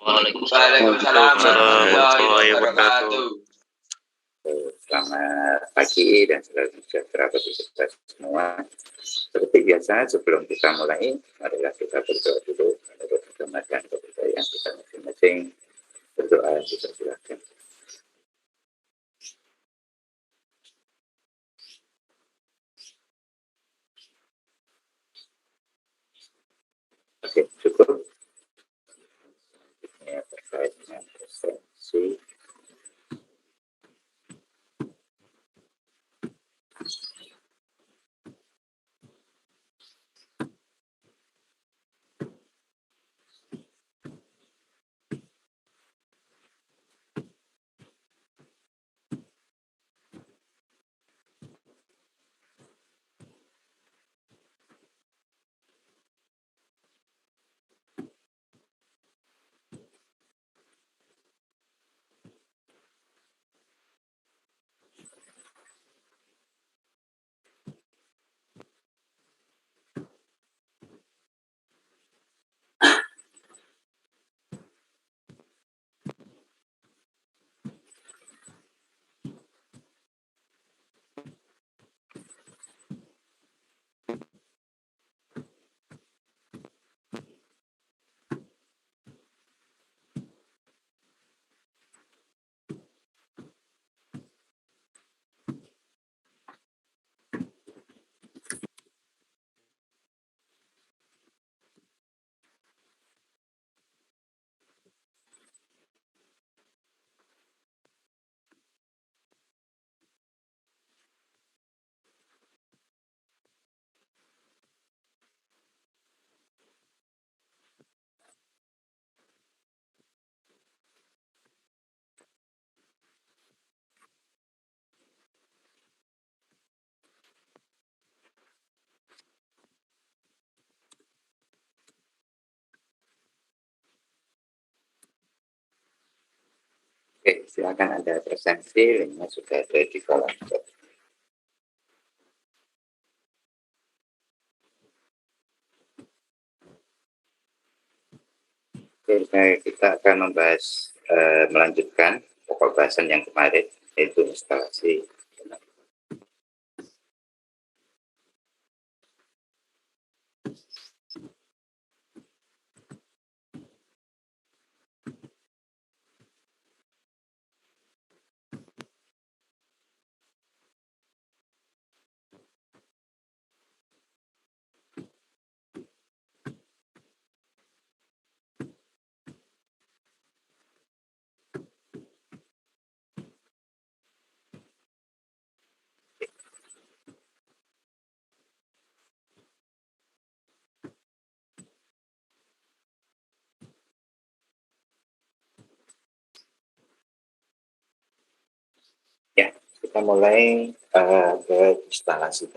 Waalaikumsalam warahmatullahi warahmatullahi wabarakatuh. wabarakatuh. Selamat pagi dan selamat sejahtera bagi kita semua. Seperti biasa, sebelum kita mulai, marilah kita berdoa dulu menurut agama dan kepercayaan kita masing-masing. Berdoa, kita silakan. Oke, cukup. Ini terkait dengan presensi. Oke, silakan ada presensi, linknya sudah ada di kolom chat. Oke, kita akan melanjutkan pokok bahasan yang kemarin, yaitu instalasi. Ya, kita mulai ke instalasi.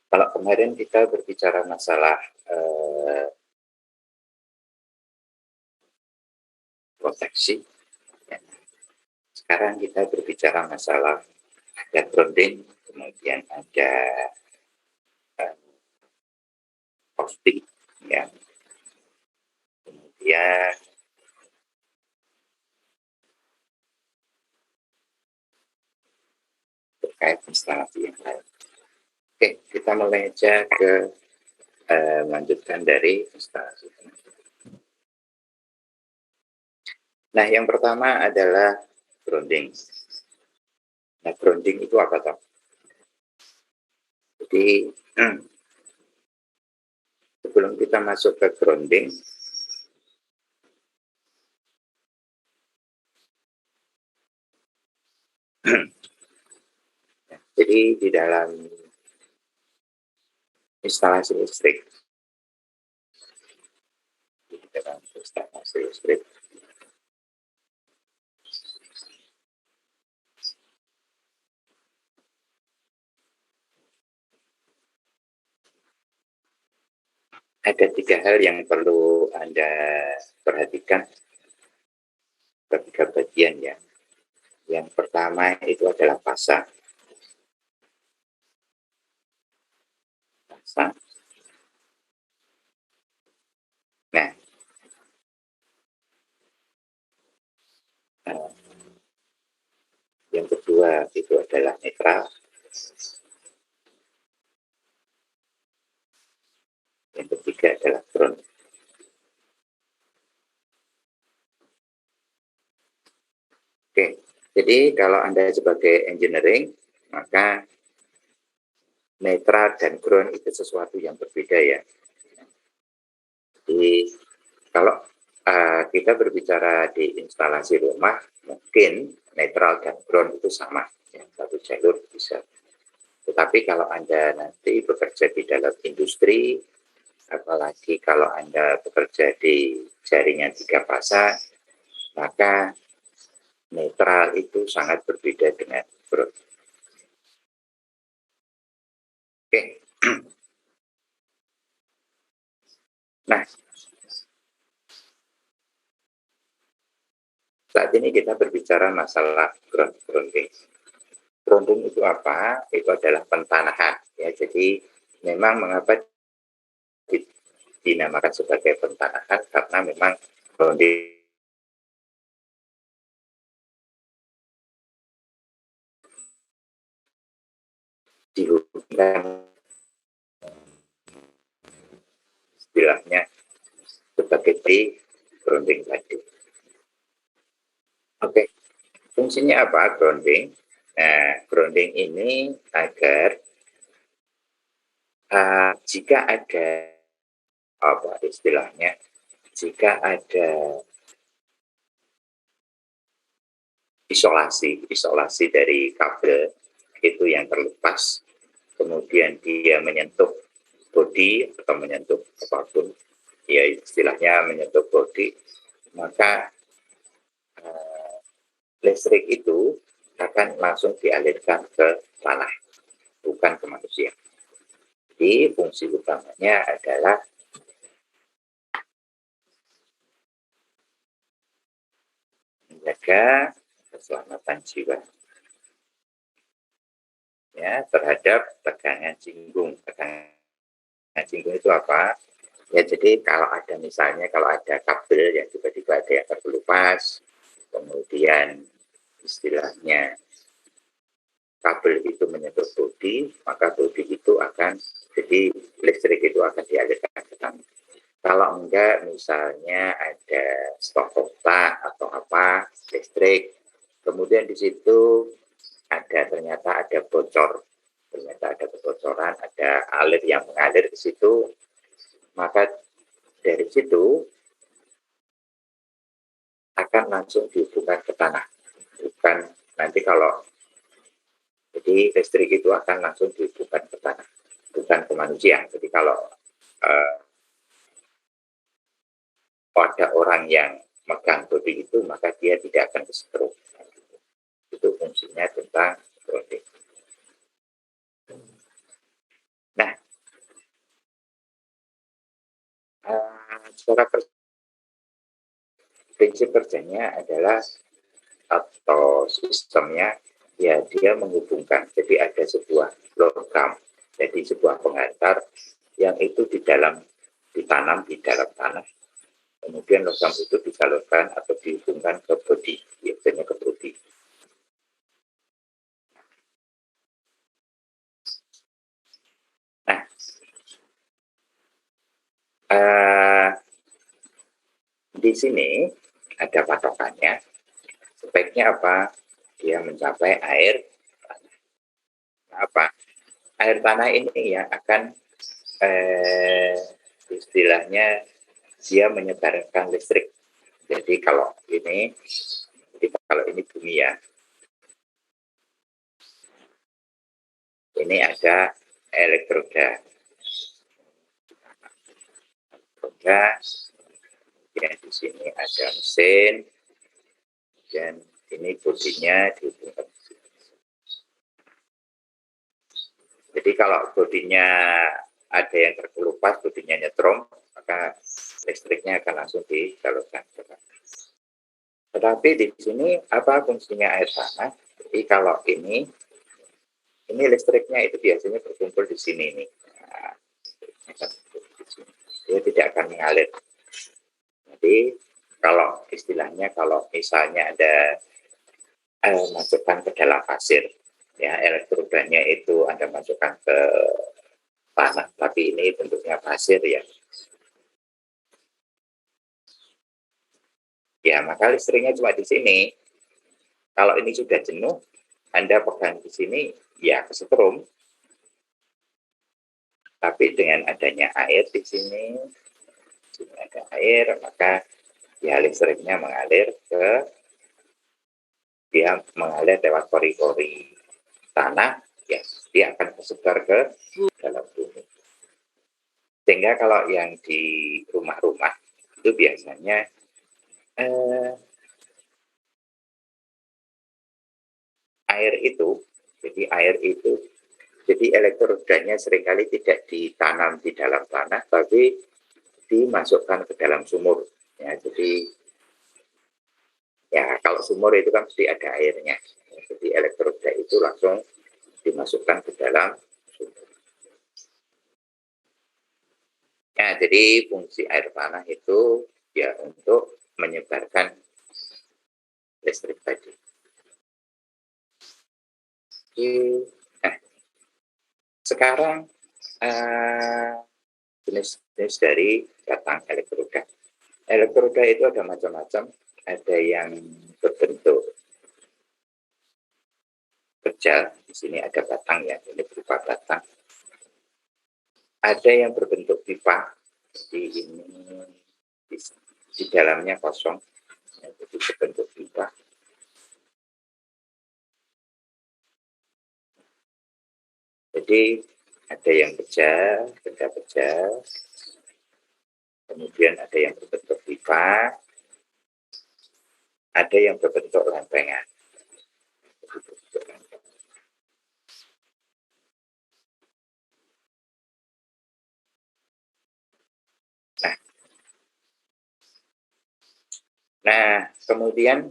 Kalau kemarin kita berbicara masalah proteksi, ya. Sekarang kita berbicara masalah ada grounding, kemudian ada posting, ya. Kemudian terkait instalasi yang lain. Oke, kita mulai aja ke melanjutkan dari instalasi. Nah, yang pertama adalah grounding. Nah, grounding itu apa toh? Jadi sebelum kita masuk ke grounding, jadi di dalam instalasi listrik, ada 3 hal yang perlu Anda perhatikan, 3 bagian ya. Yang pertama itu adalah fasa. Nah, eh, yang kedua itu adalah netral, yang ketiga adalah ground. Oke, jadi kalau Anda sebagai engineering, maka netral dan ground itu sesuatu yang berbeda ya. Jadi kalau kita berbicara di instalasi rumah, mungkin netral dan ground itu sama, ya, satu jalur bisa. Tetapi kalau Anda nanti bekerja di dalam industri, apalagi kalau Anda bekerja di jaringan tiga fasa, maka netral itu sangat berbeda dengan ground. Oke. Nah, saat ini kita berbicara masalah grounding. Grounding itu apa? Itu adalah pentanahan. Ya, jadi memang mengapa dinamakan sebagai pentanahan karena memang grounding dihubungkan istilahnya sebagai grounding tadi. Oke, fungsinya apa grounding? Nah, grounding ini agar jika ada apa istilahnya, jika ada isolasi dari kabel itu yang terlepas, kemudian dia menyentuh bodi atau menyentuh apapun, ya istilahnya menyentuh bodi, maka listrik itu akan langsung dialirkan ke tanah, bukan ke manusia. Jadi fungsi utamanya adalah menjaga keselamatan jiwa ya terhadap tegangan singgung. Tegangan singgung itu apa? Ya jadi kalau ada misalnya kalau ada kabel yang tiba-tiba ada yang terkelupas, kemudian istilahnya kabel itu menyentuh bodi, maka bodi itu akan jadi listrik itu akan dialirkan ke tanah. Kalau enggak misalnya ada stok kontak atau apa listrik, kemudian di situ ternyata ada bocor, ternyata ada kebocoran, ada alir yang mengalir ke situ, maka dari situ akan langsung dihubungkan ke tanah. Bukan nanti kalau jadi listrik itu akan langsung dihubungkan ke tanah, bukan ke manusia. Jadi kalau ada orang yang megang bodi itu, maka dia tidak akan kesetrum. Itu fungsinya tentang grounding. Nah, secara prinsip kerjanya adalah atau sistemnya ya dia menghubungkan. Jadi ada sebuah logam, jadi sebuah penghantar yang itu ditanam di dalam tanah. Kemudian logam itu disalurkan atau dihubungkan ke bodi, biasanya ke bodi. Nah, di sini ada patokannya. Speknya apa? Dia mencapai air tanah. Apa? Air tanah ini ya akan istilahnya dia menyebarkan listrik. Jadi kalau ini bumi ya, ini ada elektroda, kemudian di sini ada mesin, dan ini bodinya dihubungkan. Jadi kalau bodinya ada yang terkelupas, bodinya nyetrum, maka listriknya akan langsung disalurkan. Tetapi di sini apa fungsinya air tanah? Jadi kalau ini listriknya itu biasanya berkumpul di sini nih. Nah, dia tidak akan mengalir. Jadi kalau istilahnya kalau misalnya ada masukkan ke dalam pasir, ya elektrodanya itu Anda masukkan ke tanah, tapi ini bentuknya pasir ya. Ya, maka listriknya cuma di sini. Kalau ini sudah jenuh, Anda pegang di sini, ya kesetrum. Tapi dengan adanya air di sini ada air, maka ya listriknya mengalir dia mengalir lewat pori-pori tanah, ya dia akan tersebar ke dalam bumi. Sehingga kalau yang di rumah-rumah itu biasanya air itu, jadi elektrodanya seringkali tidak ditanam di dalam tanah, tapi dimasukkan ke dalam sumur. Ya, jadi ya kalau sumur itu kan mesti ada airnya. Jadi elektroda itu langsung dimasukkan ke dalam sumur. Ya, jadi fungsi air tanah itu ya untuk menyebarkan listrik tadi. Nah, sekarang jenis-jenis dari batang elektroda. Elektroda itu ada macam-macam. Ada yang berbentuk kecil, di sini ada batang ya, ini berupa batang. Ada yang berbentuk pipa, jadi ini di dalamnya kosong, ya, jadi berbentuk pipa. Jadi ada yang pecah, benda pecah, kemudian ada yang berbentuk pipa, ada yang berbentuk lempengan. Nah, kemudian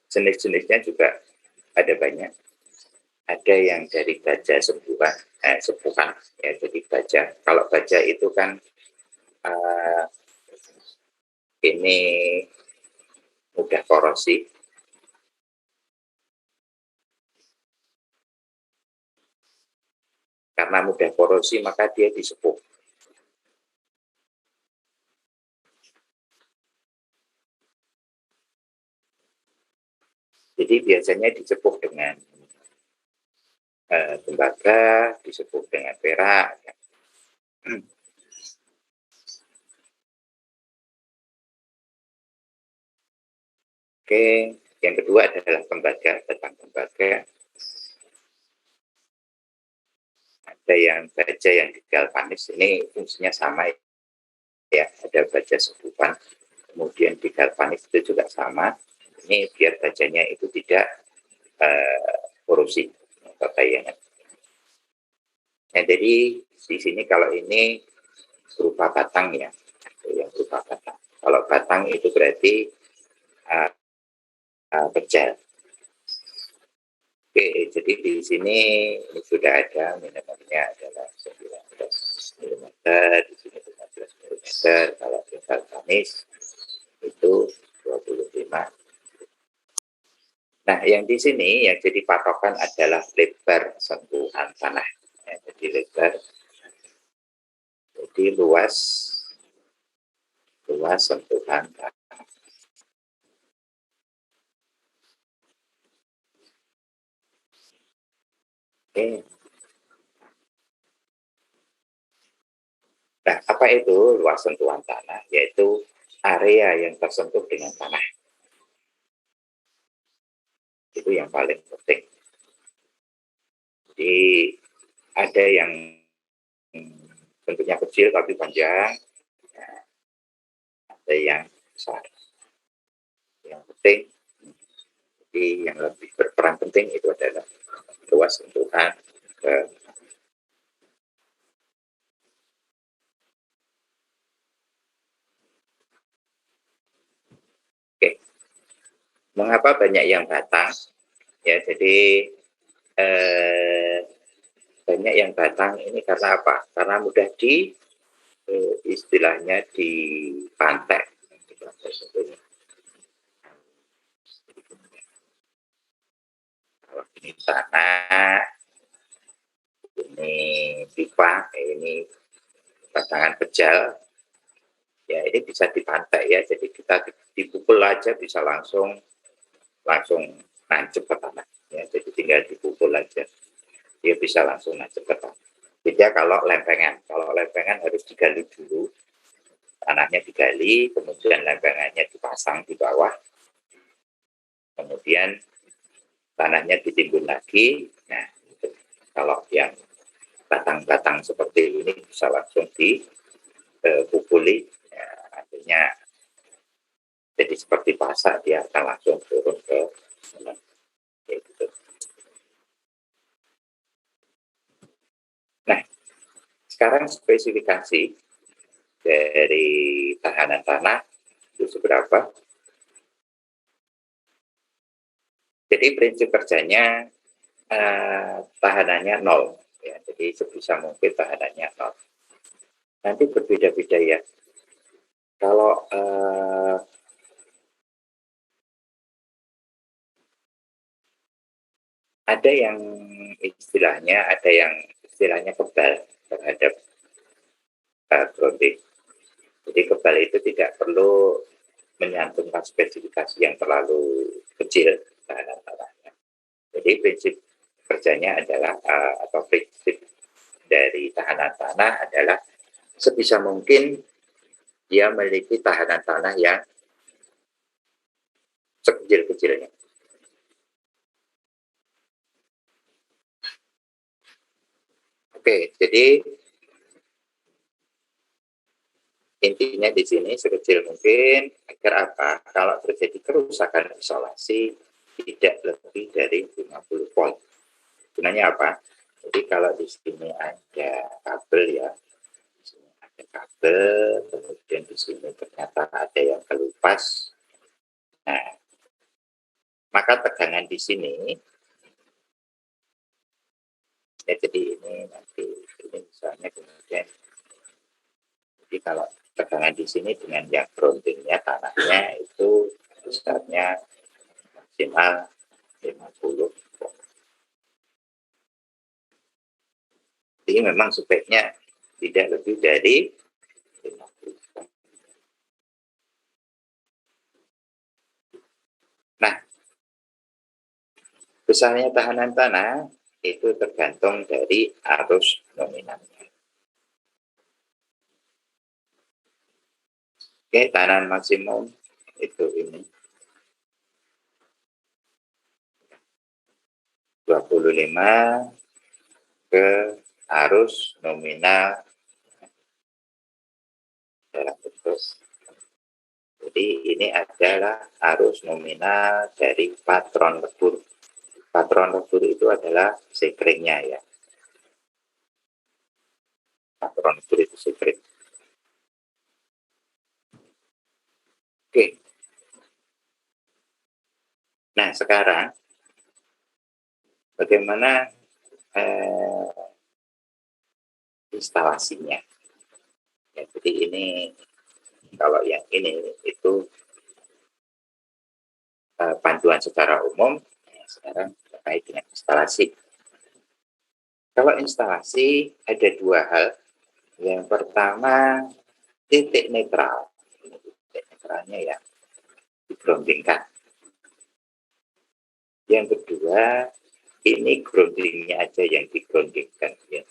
jenis-jenisnya juga ada banyak. Ada yang dari baja sepuhan, ya, jadi baja. Kalau baja itu kan ini mudah korosi. Karena mudah korosi, maka dia disepuh. Jadi biasanya disepuh dengan tembaga, disepuh dengan perak. Ya. Oke, yang kedua adalah tembaga, batang tembaga. Ada yang baja yang digalvanis, ini fungsinya sama ya, ada baja sepuhan, kemudian digalvanis itu juga sama. Ini biar bajanya itu tidak korosi atau tayangan. Nah, jadi di sini kalau ini berupa batang ya, yang berupa batang. Kalau batang itu berarti pecah. Oke, jadi di sini sudah ada minimalnya adalah 19 mm, di sini 15 mm, kalau tinggal Kamis itu 25. Nah, yang di sini yang jadi patokan adalah lebar sentuhan tanah. Ya, jadi lebar, jadi luas sentuhan tanah. Oke. Nah, apa itu luas sentuhan tanah? Yaitu area yang tersentuh dengan tanah. Itu yang paling penting. Jadi ada yang bentuknya kecil tapi panjang, ada yang besar. Yang penting, jadi yang lebih berperan penting itu adalah luas sentuhan ke. Oke, mengapa banyak yang batang? Ya, jadi banyak yang batang ini karena apa? Karena mudah istilahnya di pantai. Kalau ini tanah, ini pipa, ini batangan pejal, ya ini bisa di pantai ya. Jadi kita dipukul aja bisa langsung nancep ke tanah. Ya, jadi tinggal dipukul aja, dia bisa langsung nancep ke tanah. Beda kalau lempengan harus digali dulu, tanahnya digali, kemudian lempengannya dipasang di bawah, kemudian tanahnya ditimbun lagi. Nah, kalau yang batang-batang seperti ini bisa langsung dipukuli, ya, artinya jadi seperti pasak, dia akan langsung turun ke dalam. Gitu. Nah, sekarang spesifikasi dari tahanan tanah itu seberapa? Jadi prinsip kerjanya tahanannya 0. Ya, jadi sebisa mungkin tahanannya 0. Nanti berbeda-beda ya. Kalau ada yang istilahnya kebal terhadap grounding. Jadi kebal itu tidak perlu menyantumkan spesifikasi yang terlalu kecil tahanan tanahnya. Jadi prinsip kerjanya adalah atau prinsip dari tahanan tanah adalah sebisa mungkin dia memiliki tahanan tanah yang sekecil-kecilnya. Oke, jadi intinya di sini sekecil mungkin agar apa? Kalau terjadi kerusakan isolasi tidak lebih dari 50 volt. Gunanya apa? Jadi kalau di sini ada kabel ya, di sini ada kabel, kemudian di sini ternyata ada yang kelupas. Nah, maka tegangan di sini, ya jadi ini nanti ini misalnya kemudian, jadi kalau tegangan di sini dengan yang groundingnya tanahnya itu besarnya maksimal 50 volt. Jadi memang speknya tidak lebih dari 50 volt. Nah, besarnya tahanan tanah itu tergantung dari arus nominalnya. Oke, tahanan maksimum itu ini 25 ke arus nominal dalam bentuk. Jadi ini adalah arus nominal dari patron lebur. Patron lebur itu adalah sekringnya ya. Patron lebur itu sekring. Oke. Nah sekarang bagaimana instalasinya? Ya, jadi ini kalau yang ini itu panduan secara umum. Nah, sekarang terkait dengan instalasi. Kalau instalasi ada dua hal. Yang pertama titik netral. Ini titik netralnya ya digroundingkan. Yang kedua ini groundingnya aja yang digroundingkan ya,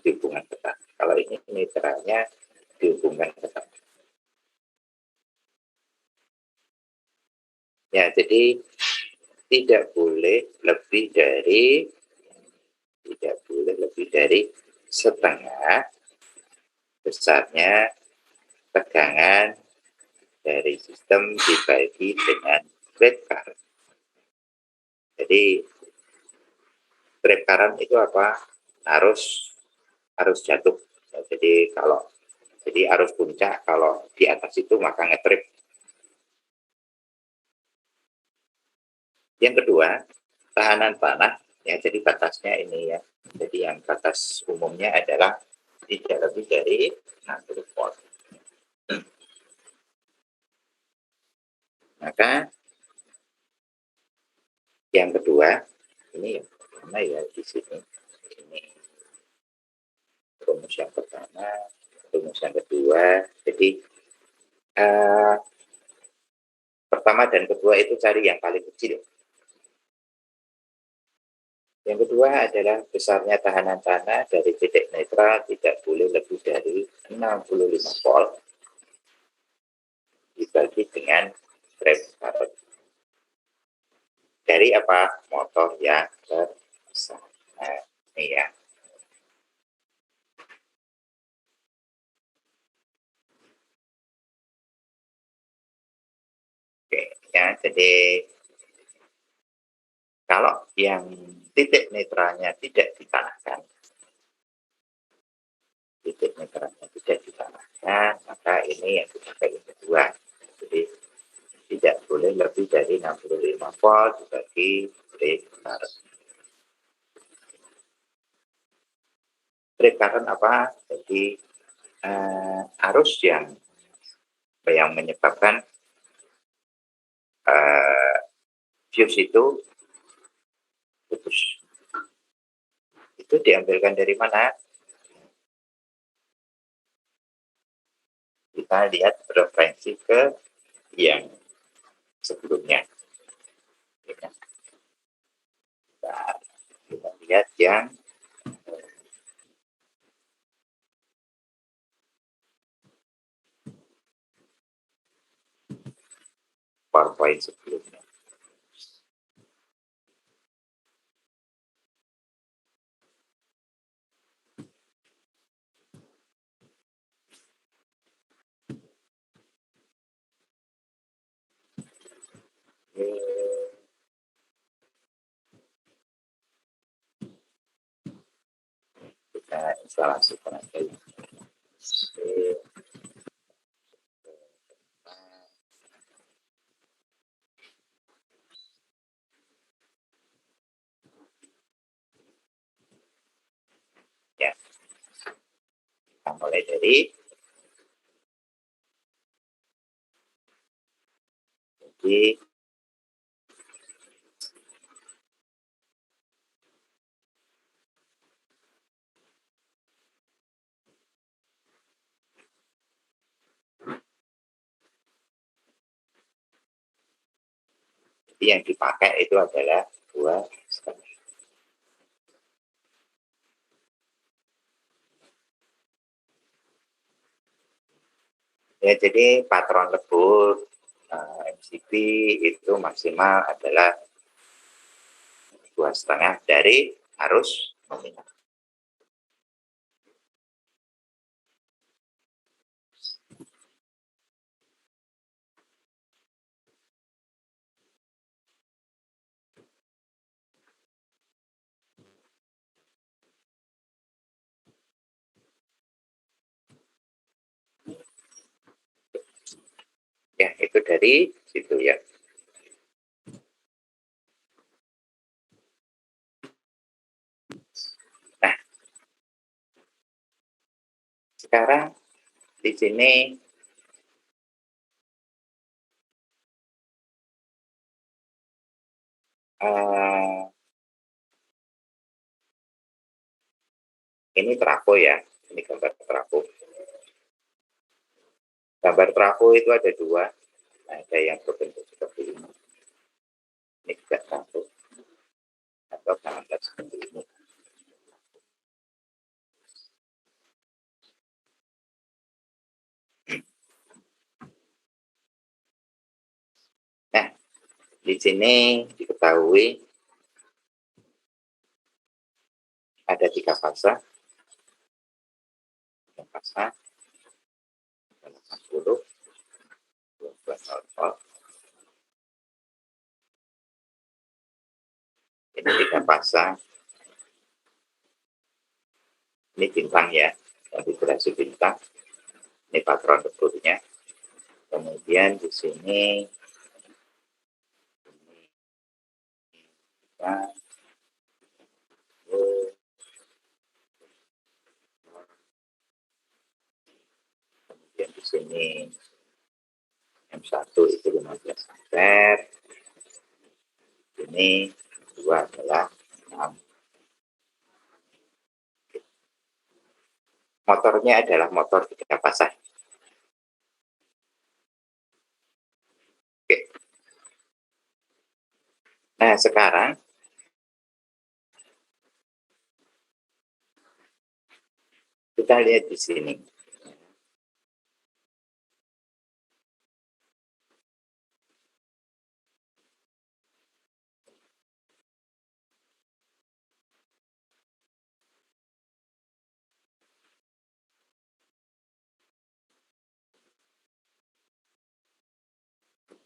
dihubungkan tetap. Kalau ini netralnya dihubungkan tetap. Ya, jadi tidak boleh lebih dari setengah besarnya tegangan dari sistem dibagi dengan trap current. Jadi trap current itu apa? Arus jatuh. Ya, jadi arus puncak kalau di atas itu maka ngetrip. Yang kedua, tahanan tanah ya, jadi batasnya ini ya. Jadi yang batas umumnya adalah tidak lebih dari 60 volt. Maka yang kedua, ini yang pertama ya di sini. Ini rumus yang pertama, rumus yang kedua. Jadi pertama dan kedua itu cari yang paling kecil. Yang kedua adalah besarnya tahanan tanah dari titik netral tidak boleh lebih dari 65 volt dibagi dengan rem current. Dari apa? Motor yang terbesar. Nah, ini ya. Oke, ya. Jadi kalau yang titik netralnya tidak ditanahkan, maka ini yang dipakai yang kedua. Jadi tidak boleh lebih dari 65 volt dibagi trip current. Trip current apa? Jadi arus yang menyebabkan fuse itu putus. Itu diambilkan dari mana? Kita lihat referensi ke yang sebelumnya. Nah, kita lihat yang PowerPoint sebelumnya. Kita instalasikan aja. Ya, kita mulai dari yang dipakai itu adalah 2,5. Ya, jadi patron lebur MCB itu maksimal adalah 2,5 dari arus nominal. Ya, itu dari situ ya. Nah, sekarang di sini ini trafo ya. Ini gambar trafo. Gambar trafo itu ada dua. Ada yang berbentuk seperti ini. Ini juga trafo. Atau gambar seperti ini. Nah, di sini diketahui ada 3 fase. Yang fase 80, 12 volt. Ini 3 fase. Ini bintang ya, konfigurasi bintang. Ini patron leburnya. Kemudian di sini kita ini M1 itu 15 ampere, ini 2 adalah 6. Motornya adalah motor 3 pasang. Oke. Nah, sekarang kita lihat di sini.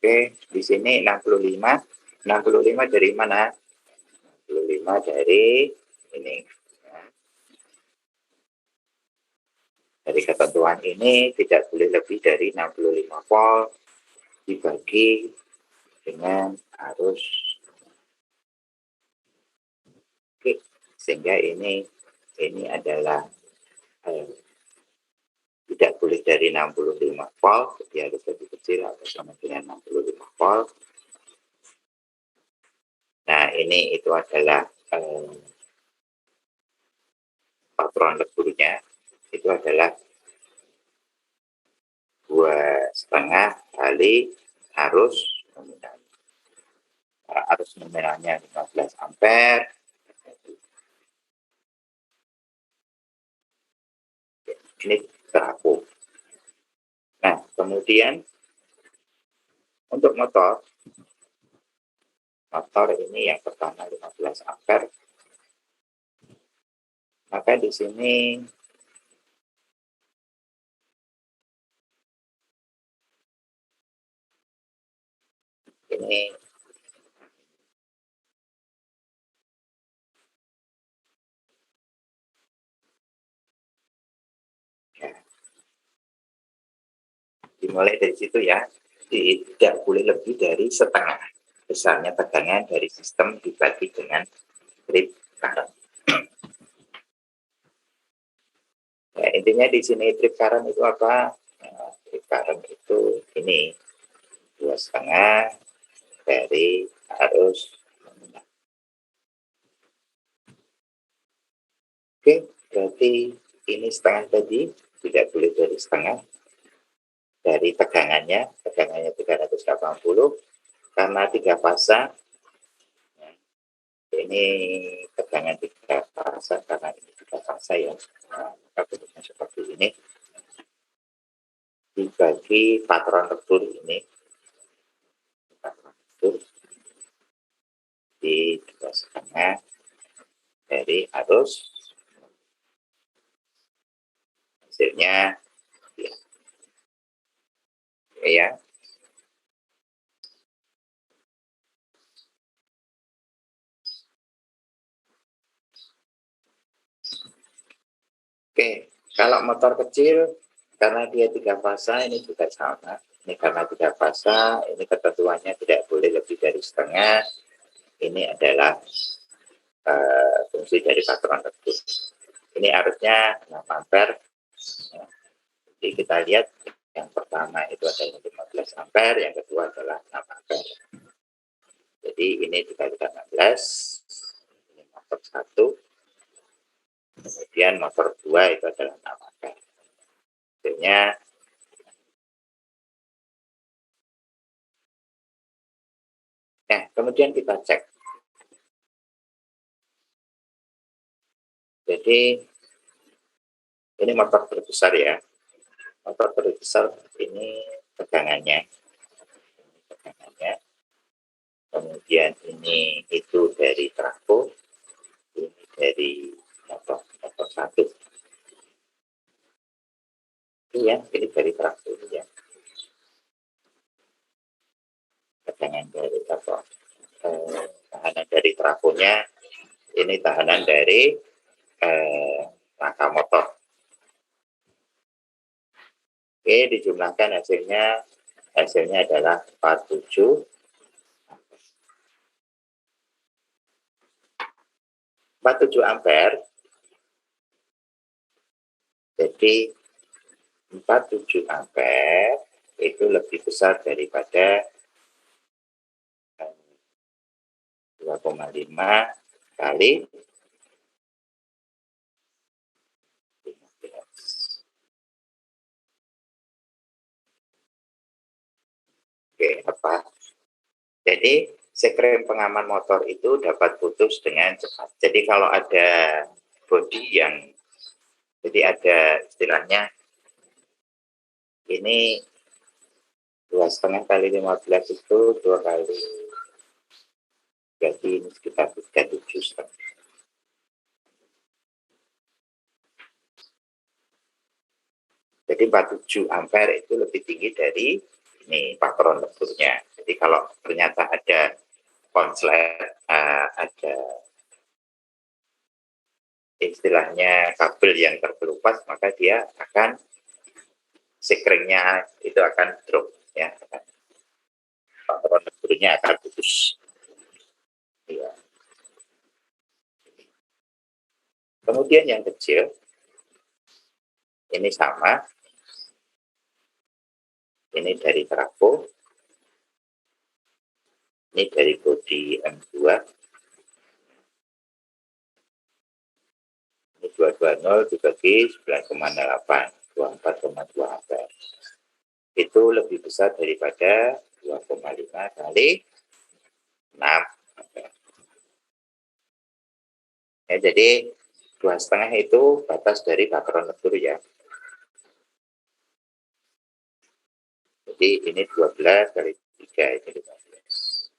Oke, di sini 65. 65 dari mana? 65 dari ini. Ya. Dari ketentuan ini tidak boleh lebih dari 65 volt dibagi dengan arus. Oke, sehingga ini adalah tidak boleh dari 65 volt, dia harus lebih kecil atau sama dengan 65 volt. Nah, ini itu adalah patron leburnya, itu adalah 2,5 kali arus nominal. Arus nominalnya 15 ampere. Ini trafo. Nah, kemudian untuk motor ini yang pertama 15 ampere. Maka di sini ini ya, dimulai dari situ ya, tidak boleh lebih dari setengah besarnya tegangan dari sistem dibagi dengan trip current. Ya, intinya di sini trip current itu apa? Nah, trip current itu ini 2,5 dari arus. Oke, berarti ini setengah tadi tidak boleh dari setengah dari tegangannya 380 karena 3 fasa. Ini tegangan 3 fasa karena ini 3 fasa ya. Nah, maka bentuknya seperti ini dibagi patron lebur ini di 2,5 dari arus, hasilnya ya. Oke, kalau motor kecil karena dia 3 fasa ini juga sama. Ini karena 3 fasa, ini ketentuannya tidak boleh lebih dari setengah. Ini adalah fungsi dari patron lebur. Ini arusnya 6 ampere. Jadi kita lihat yang pertama itu adalah 15 ampere, yang kedua adalah 6 ampere. Jadi ini dikalikan 16, ini motor 1, kemudian motor 2 itu adalah 6 ampere. Hasilnya kemudian kita cek. Jadi ini motor terbesar ya. Motor terbesar ini tegangannya. Kemudian ini itu dari trafo, ini dari motor 1. Iya, ini dari trafo ya. Tegangan dari trafo. Tahanan dari trafonya, ini tahanan dari rangka motor. Oke, dijumlahkan hasilnya adalah 47 ampere. Jadi 47 ampere itu lebih besar daripada 2,5 kali 15. Oke, apa? Jadi sekren pengaman motor itu dapat putus dengan cepat. Jadi kalau ada bodi yang, jadi ada istilahnya ini 2,5 kali 15 itu 2 kali, jadi ini sekitar 37,5. Jadi 47 ampere itu lebih tinggi dari ini patron leburnya. Jadi kalau ternyata ada konslet, ada istilahnya kabel yang terkelupas, maka dia akan sekringnya itu akan drop ya. Patron leburnya akan putus. Ya. Kemudian yang kecil ini sama, ini dari trafo, ini dari bodi M2, ini 220 dibagi 9,8, 24,2 ampere. Itu lebih besar daripada 2,5 kali 6 ampere. Ya, jadi 2,5 itu batas dari patron lebur ya. Jadi ini 12 kali 3 itu 15.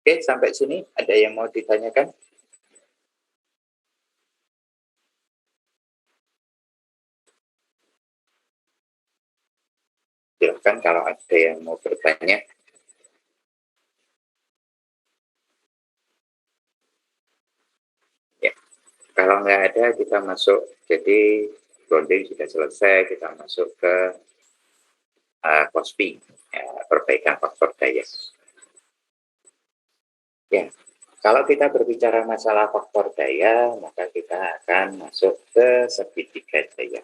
Oke, sampai sini ada yang mau ditanyakan? Silahkan kalau ada yang mau bertanya. Ya, kalau nggak ada kita masuk. Jadi bonding sudah selesai, kita masuk ke COSPI, ya, perbaikan faktor daya. Ya, kalau kita berbicara masalah faktor daya, maka kita akan masuk ke segitiga daya.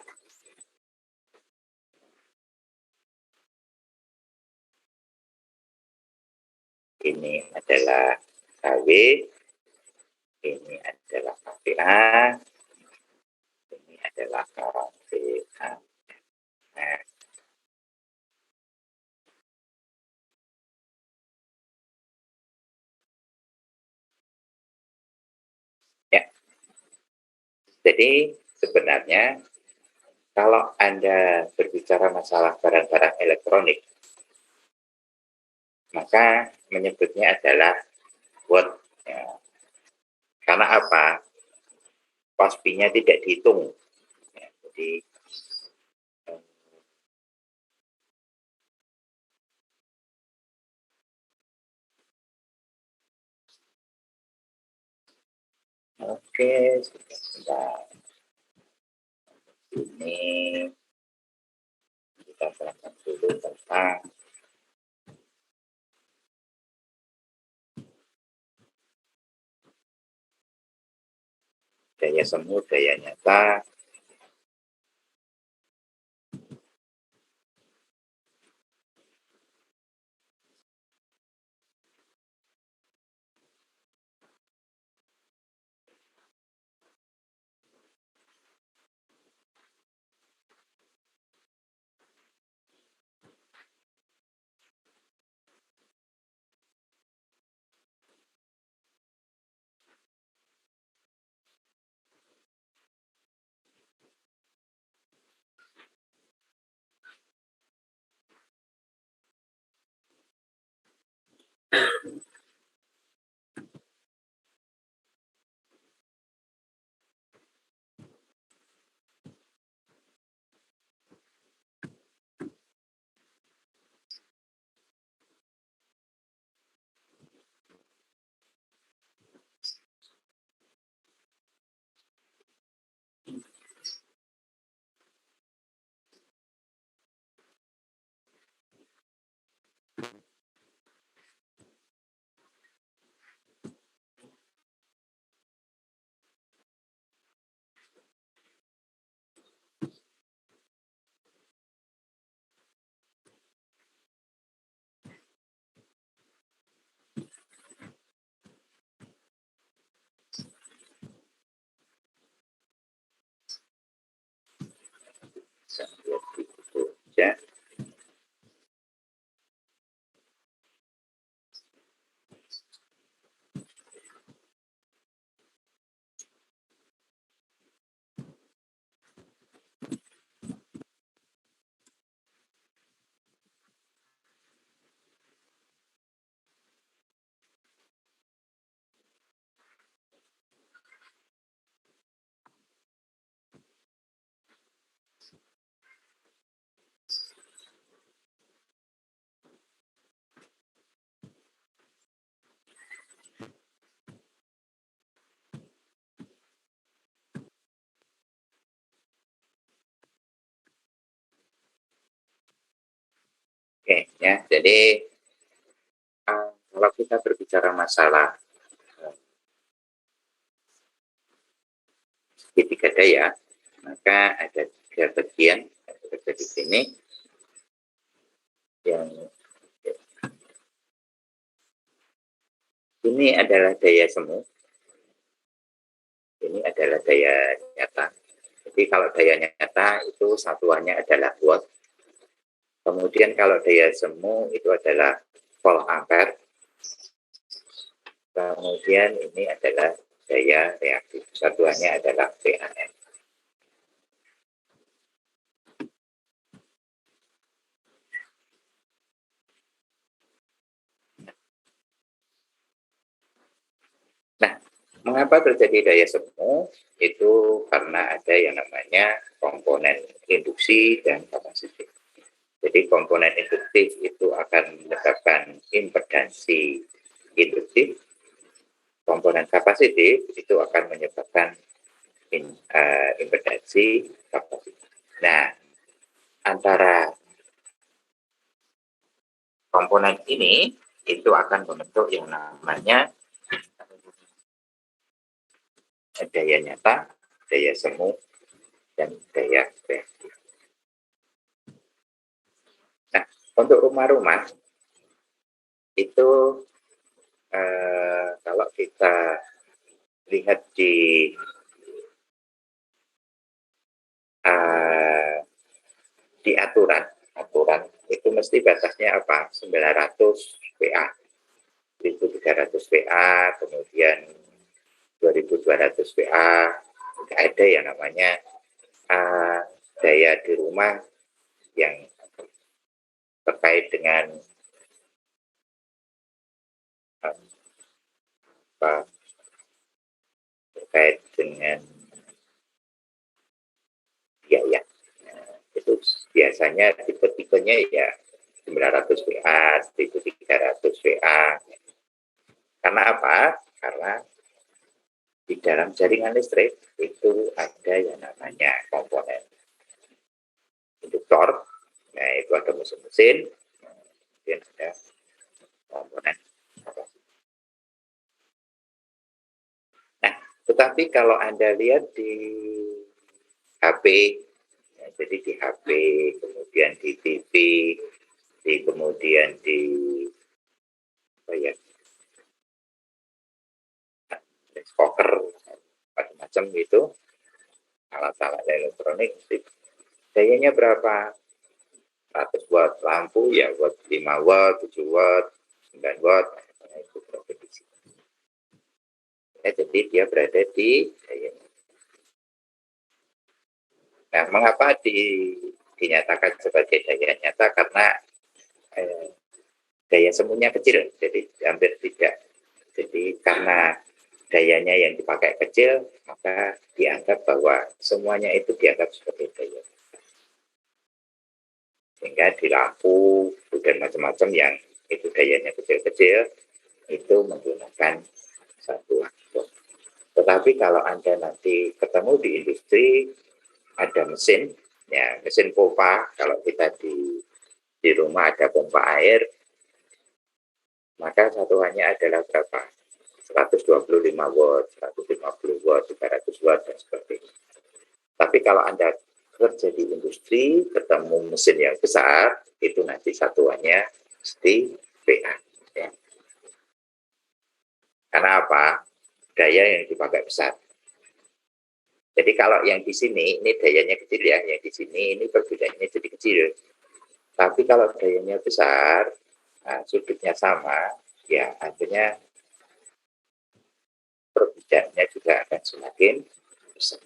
Ini adalah KW, ini adalah KVA, ini adalah KVA. Nah, ya, jadi sebenarnya kalau Anda berbicara masalah barang-barang elektronik, maka menyebutnya adalah watt. Ya. Karena apa? Pastinya tidak dihitung. Ya, jadi oke, sebentar. Ini kita terangkan dulu tentang daya semu, daya nyata. Oke, ya. Jadi kalau kita berbicara masalah segitiga daya, maka ada tiga bagian di sini yang ini adalah daya semu, ini adalah daya nyata. Jadi kalau daya nyata itu satuannya adalah watt. Kemudian kalau daya semu itu adalah volt ampere. Kemudian ini adalah daya reaktif. Satuannya adalah VAR. Nah, mengapa terjadi daya semu? Itu karena ada yang namanya komponen induksi dan kapasitif. Jadi komponen induktif itu akan menyebabkan impedansi induktif. Komponen kapasitif itu akan menyebabkan impedansi kapasitif. Nah, antara komponen ini itu akan membentuk yang namanya daya nyata, daya semu, dan daya reaktif. Nah, untuk rumah-rumah itu kalau kita lihat di aturan itu mesti batasnya apa? 900 VA, 1300 VA, kemudian 2200 VA. Tidak ada yang namanya daya di rumah yang terkait dengan apa, terkait dengan biaya. Itu biasanya tipe-tipenya ya 900 VA, 1300 VA. Karena apa? Karena di dalam jaringan listrik itu ada yang namanya komponen induktor. Nah, itu ada mesin-mesin, kemudian ada komponen. Nah, tetapi kalau Anda lihat di HP, ya, jadi di HP, kemudian di TV, kemudian di apa ya, poker, macam-macam gitu, alat-alat elektronik, dayanya berapa? 100 watt. Lampu ya watt 5 watt, 7 watt, 9 watt. Nah, itu berprediksi. Ya, jadi dia berada di daya. Nah, mengapa dinyatakan sebagai daya nyata? Karena daya semuanya kecil, jadi hampir tidak. Jadi karena dayanya yang dipakai kecil, maka dianggap bahwa semuanya itu dianggap sebagai daya. Sehingga di lampu dan macam-macam yang itu dayanya kecil-kecil, itu menggunakan satuan watt. Tetapi kalau Anda nanti ketemu di industri, ada mesin, ya mesin pompa, kalau kita di rumah ada pompa air, maka satuannya adalah berapa? 125 watt, 150 watt, 300 watt, dan sebagainya. Tapi kalau Anda kerja di industri, ketemu mesin yang besar, itu nanti satuannya mesti VA. Ya. Karena apa? Daya yang dipakai besar. Jadi kalau yang di sini, ini dayanya kecil ya, yang di sini ini perbedaannya jadi kecil. Tapi kalau dayanya besar, nah, sudutnya sama, ya artinya perbedaannya juga akan semakin besar.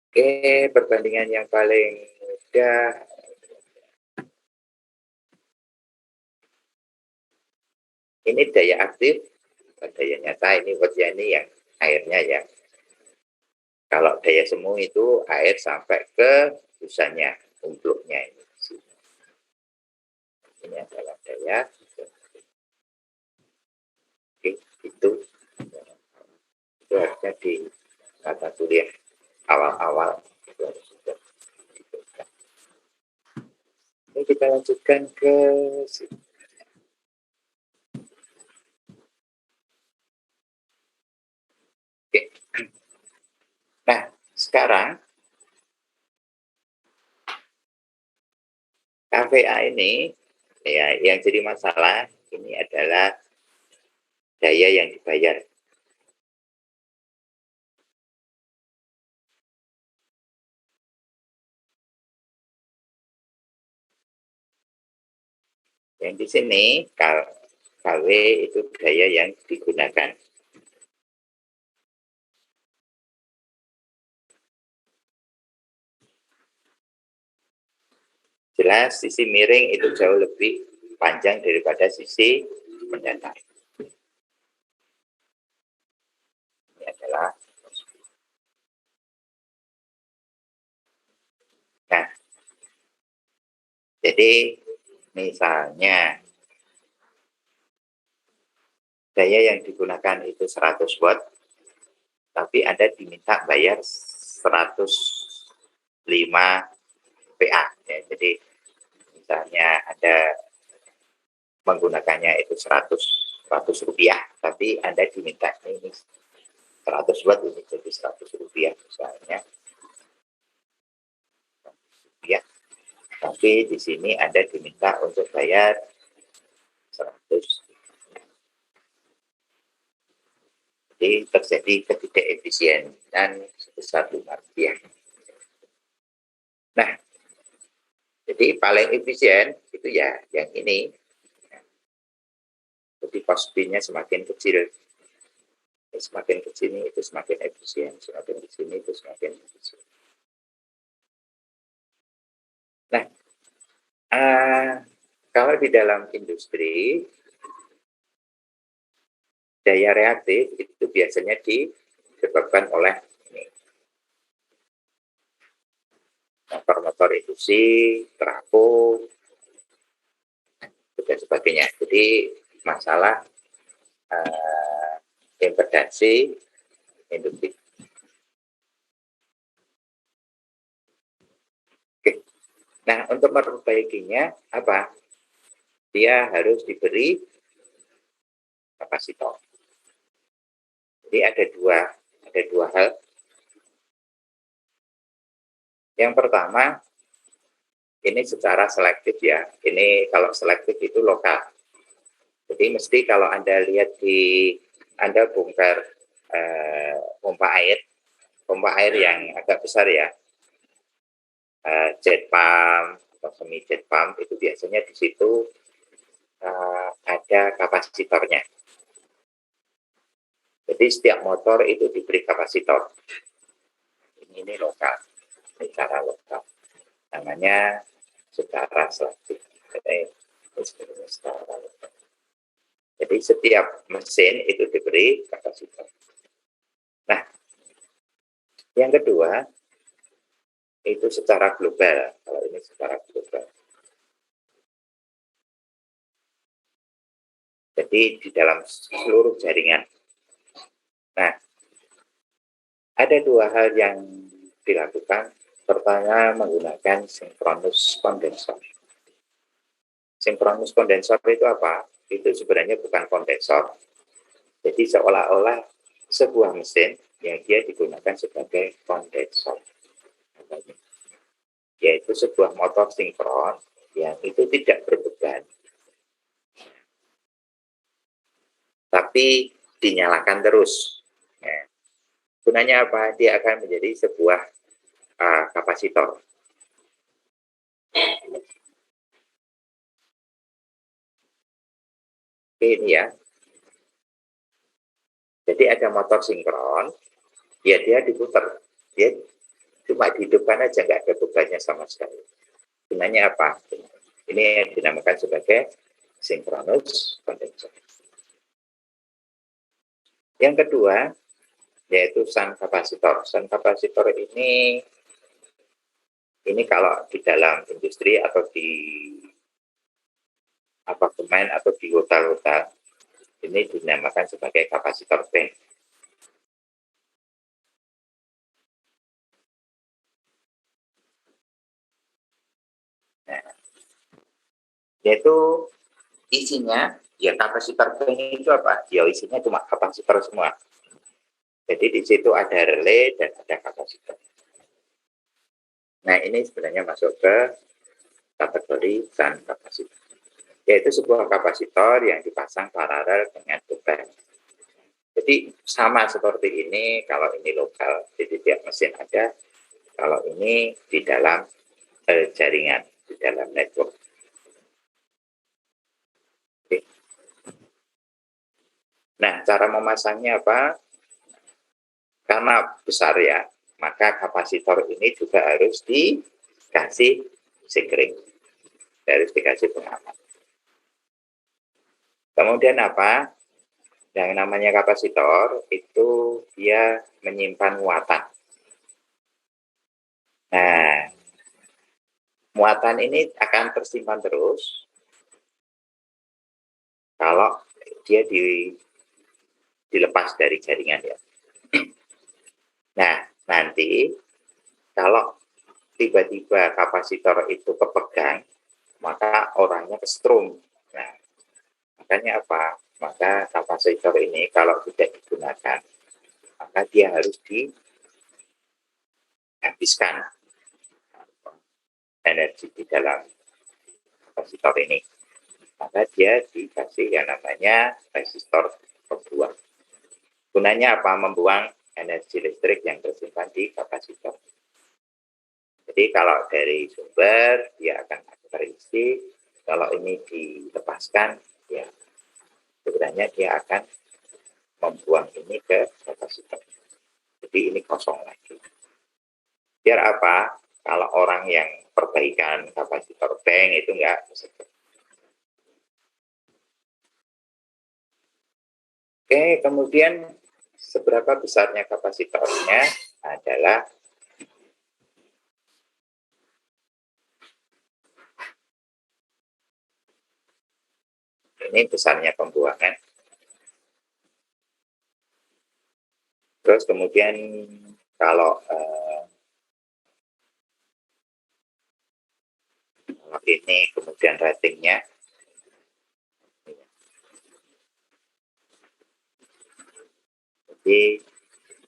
Oke, perbandingan yang paling mudah. Ini daya aktif, daya nyata, ini wattnya ini yang airnya ya. Kalau daya semu itu air sampai ke busanya, umpluknya ini. Ini adalah daya. Oke, itu harusnya di mata kuliah awal-awal itu harus sudah. kita lanjutkan ke sini. Oke. Nah, sekarang KVA ini ya yang jadi masalah ini adalah daya yang dibayar. Yang di sini KW itu daya yang digunakan. Jelas sisi miring itu jauh lebih panjang daripada sisi mendatar. Ini adalah. Nah, jadi misalnya daya yang digunakan itu 100 watt, tapi Anda diminta bayar 105 PA. Ya. Jadi misalnya Anda menggunakannya itu 100 rupiah, tapi Anda diminta ini 100 watt ini jadi 100 rupiah misalnya. Ya. Tapi di sini Anda diminta untuk bayar 100. Jadi terjadi ketidakefisienan sebesar 5 rupiah. Nah, jadi paling efisien itu ya yang ini. Jadi cost nya semakin kecil. Semakin kecil itu semakin efisien. Semakin di sini itu semakin efisien. Nah, kalau di dalam industri, daya reaktif itu biasanya disebabkan oleh ini. Motor-motor induksi, trafo, dan sebagainya. Jadi masalah impedansi industri. Oke. Nah, untuk memperbaikinya apa? Dia harus diberi kapasitor. Jadi ada dua hal. Yang pertama, ini secara selektif ya. Ini kalau selektif itu lokal. Jadi mesti kalau Anda lihat Anda bongkar pompa air yang agak besar ya, jet pump atau semi jet pump itu biasanya di situ ada kapasitornya. Jadi setiap motor itu diberi kapasitor. Ini lokal, secara lokal. Namanya secara selektif. Jadi setiap mesin itu diberi kapasitor. Nah, yang kedua itu secara global. Kalau ini secara global. Jadi di dalam seluruh jaringan. Nah, ada dua hal yang dilakukan. Pertama, menggunakan sinkronus kondensor. Sinkronus kondensor itu apa? Itu sebenarnya bukan kondensor. Jadi seolah-olah sebuah mesin yang dia digunakan sebagai kondensor. Yaitu sebuah motor sinkron yang itu tidak berbeban. Tapi dinyalakan terus. Nah, gunanya apa? Dia akan menjadi sebuah kapasitor. Ini ya. Jadi ada motor sinkron, ya dia diputar. Dia cuma dihidupkan aja, nggak ada bebannya sama sekali. Gunanya apa? Ini yang dinamakan sebagai sinkronus kondensor. Yang kedua, yaitu shunt kapasitor. Shunt kapasitor ini kalau di dalam industri atau di apartemen atau di hotel-hotel, ini dinamakan sebagai kapasitor bank. Nah, Yaitu isinya, ya kapasitor ini itu apa? Ya isinya cuma kapasitor semua. Jadi di situ ada relay dan ada kapasitor. Nah ini sebenarnya masuk ke kategori shunt kapasitor. Yaitu sebuah kapasitor yang dipasang paralel dengan beban. Jadi sama seperti ini, kalau ini lokal, jadi tiap mesin ada. Kalau ini di dalam jaringan, di dalam network. Oke. Nah, cara memasangnya apa? Karena besar ya, maka kapasitor ini juga harus dikasih sekring, harus dikasih pengaman. Kemudian apa? Yang namanya kapasitor itu dia menyimpan muatan. Nah, muatan ini akan tersimpan terus kalau dia dilepas dari jaringan ya. Nah, nanti kalau tiba-tiba kapasitor itu kepegang, maka orangnya kesetrum. Nah, makanya apa? Maka kapasitor ini kalau tidak digunakan, maka dia harus dihabiskan energi di dalam kapasitor ini. Maka dia dikasih yang namanya resistor pembuang. Gunanya apa? Membuang energi listrik yang tersimpan di kapasitor. Jadi kalau dari sumber dia akan terisi, kalau ini dilepaskan, ya sebenarnya dia akan membuang ini ke kapasitor. Jadi ini kosong lagi. Biar apa? Kalau orang yang perbaikan kapasitor bank itu enggak. Oke, kemudian seberapa besarnya kapasitornya adalah ini besarnya pembuangan. Terus kemudian kalau ini kemudian ratingnya, jadi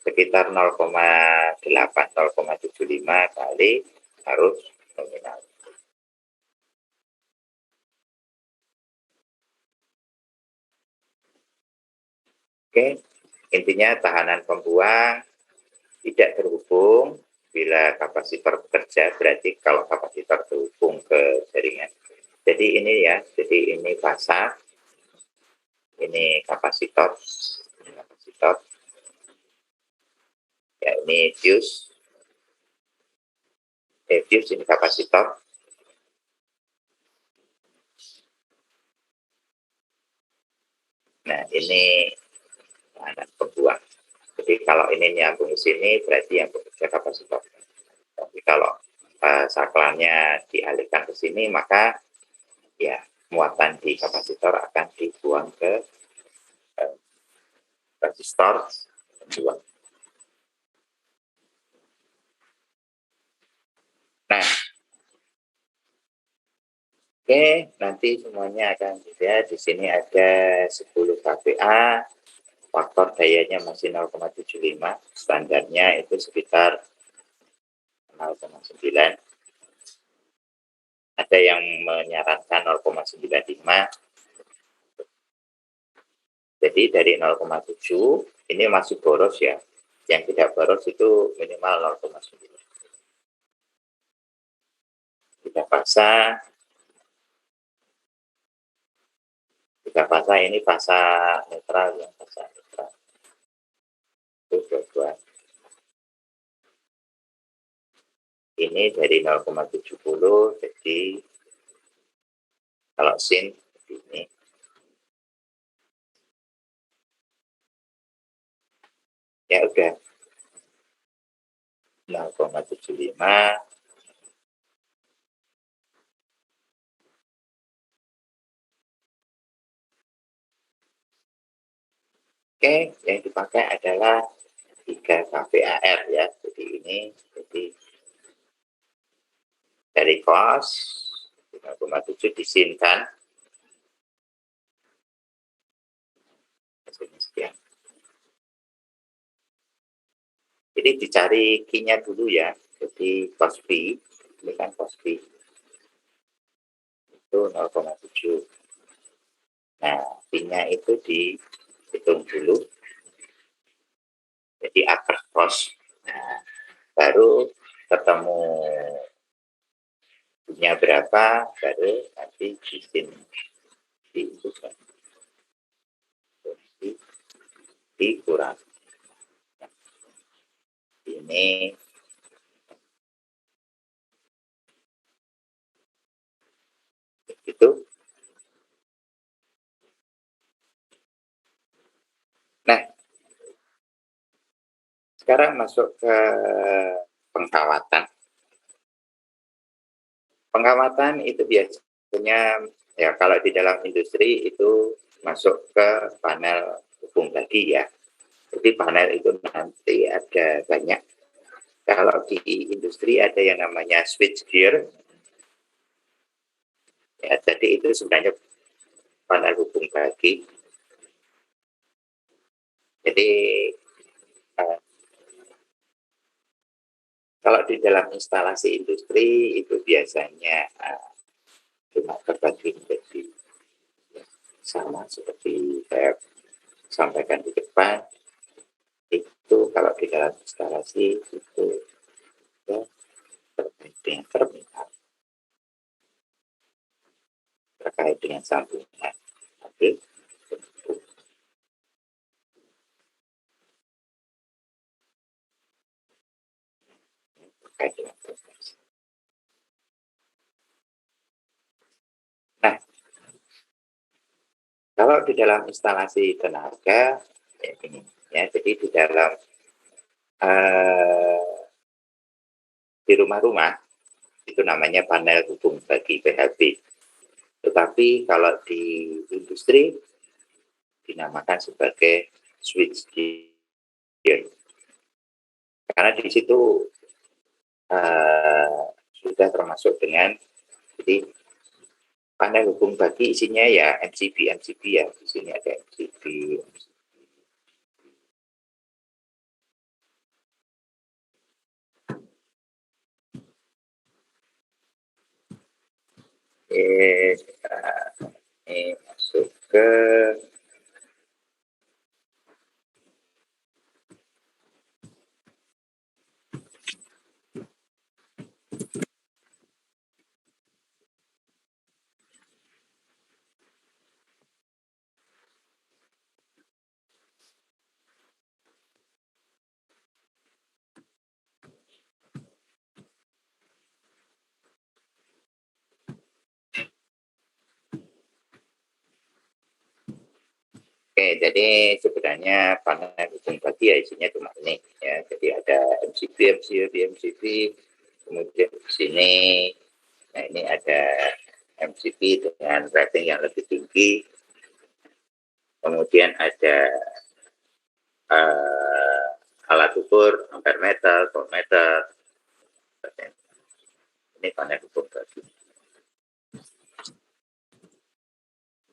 sekitar 0,8-0,75 kali arus nominal. Oke, intinya tahanan pembuang tidak terhubung bila kapasitor bekerja, berarti kalau kapasitor terhubung ke jaringan. Jadi ini ya, jadi ini fasa, ini kapasitor, ya ini fuse, fuse ini kapasitor. Nah ini tahanan pembuang. Jadi kalau ini nyambung ke sini berarti yang bekerja kapasitor. Tapi kalau saklarnya dialihkan ke sini maka ya muatan di kapasitor akan dibuang ke resistor pembuang. Nah, oke, nanti semuanya akan dilihat. Di sini ada 10 kVA, faktor dayanya masih 0,75, standarnya itu sekitar 0,9. Ada yang menyarankan 0,95. Jadi dari 0,7 ini masih boros ya. Yang tidak boros itu minimal 0,9. Kita pasang. Kita fasa ini fasa netral ya, fasa netral. Itu dua-dua. Ini dari 0,70, jadi kalau sin ini. Ya udah 0,75. Oke, yang dipakai adalah 3 kVAR ya. Jadi ini jadi dari cos 0,7 disinkan. Sekian. Jadi dicari key-nya dulu ya. Jadi cost P, ini kan cost P itu 0,7. Nah, P-nya itu dihitung dulu. Jadi upper cost. Nah, baru ketemu punya berapa, baru nanti dikurang. Ini itu. Nah, sekarang masuk ke penghawatan. Pengamatan itu biasanya ya kalau di dalam industri itu masuk ke panel hubung tadi ya. Jadi panel itu nanti ada banyak. Kalau di industri ada yang namanya switch gear. Ya, jadi itu sebenarnya panel hubung bagi. Jadi kalau di dalam instalasi industri itu biasanya cuma terbagi menjadi sama seperti saya sampaikan di depan. Itu kalau di dalam instalasi itu ya, terkait dengan terminal, terkait dengan sambungan. Oke. Terkait dengan proses. Nah, kalau di dalam instalasi tenaga ya ini ya, jadi di dalam di rumah-rumah itu namanya panel hubung bagi PHB. Tetapi kalau di industri dinamakan sebagai switch gear. Karena di situ sudah termasuk dengan jadi panel hubung bagi isinya ya MCB ya. Di sini ada MCB. Ini masuk ke jadi sebenarnya panel hubung bagi ya isinya cuma ini ya. Jadi ada MCB, kemudian di sini, nah ini ada MCB dengan rating yang lebih tinggi, kemudian ada alat ukur ampere meter, voltmeter. Ini panel hubung bagi.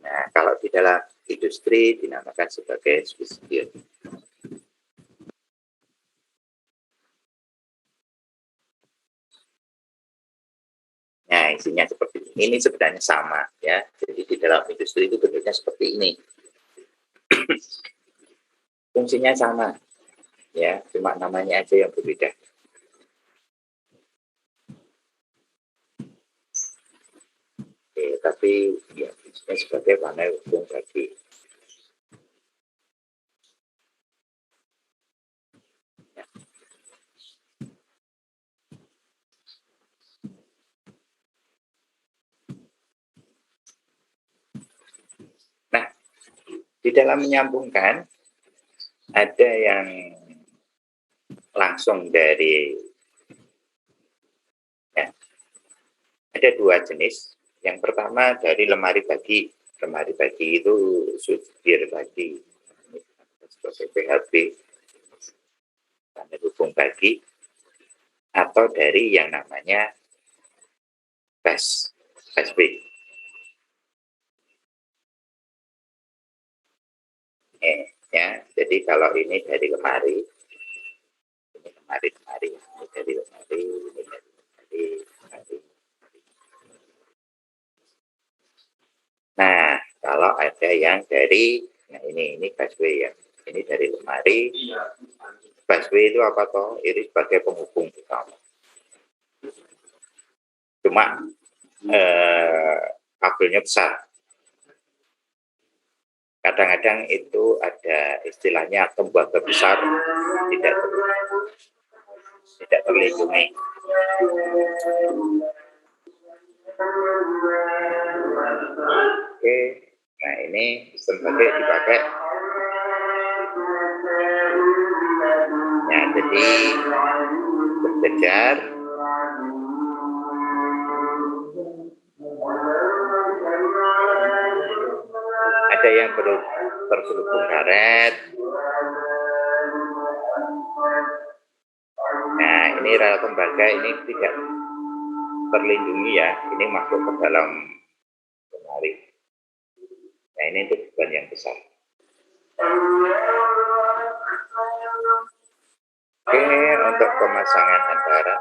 Nah, kalau di dalam industri dinamakan sebagai switchgear. Nah, isinya seperti ini. Ini sebenarnya sama ya. Jadi di dalam industri itu bentuknya seperti ini. Fungsinya sama ya, cuma namanya aja yang berbeda. Oke, tapi ya fungsinya sebagai panel hubung bagi. Nah, di dalam menyambungkan ada yang langsung dari ya, ada dua jenis. Yang pertama dari lemari bagi. Lemari bagi itu switchgear bagi sebagai PHB, panel hubung bagi, atau dari yang namanya BES. kasbi. Ya, jadi kalau ini dari lemari, ini lemari, ini dari lemari, ini dari lemari. Nah, kalau ada yang dari, nah ini busway ya, ini dari lemari. Busway itu apa toh? Ini sebagai penghubung utama. Cuma kabelnya besar. Kadang-kadang itu ada istilahnya tembaga besar tidak terlindungi. Oke, nah ini sebagai dipakai. Ya, jadi berjejer. Ada yang berselubung karet. Nah, ini rel tembaga ini tidak terlindungi ya. Ini masuk ke dalam lemari. Nah, ini untuk beban yang besar. Oke, untuk pemasangan antara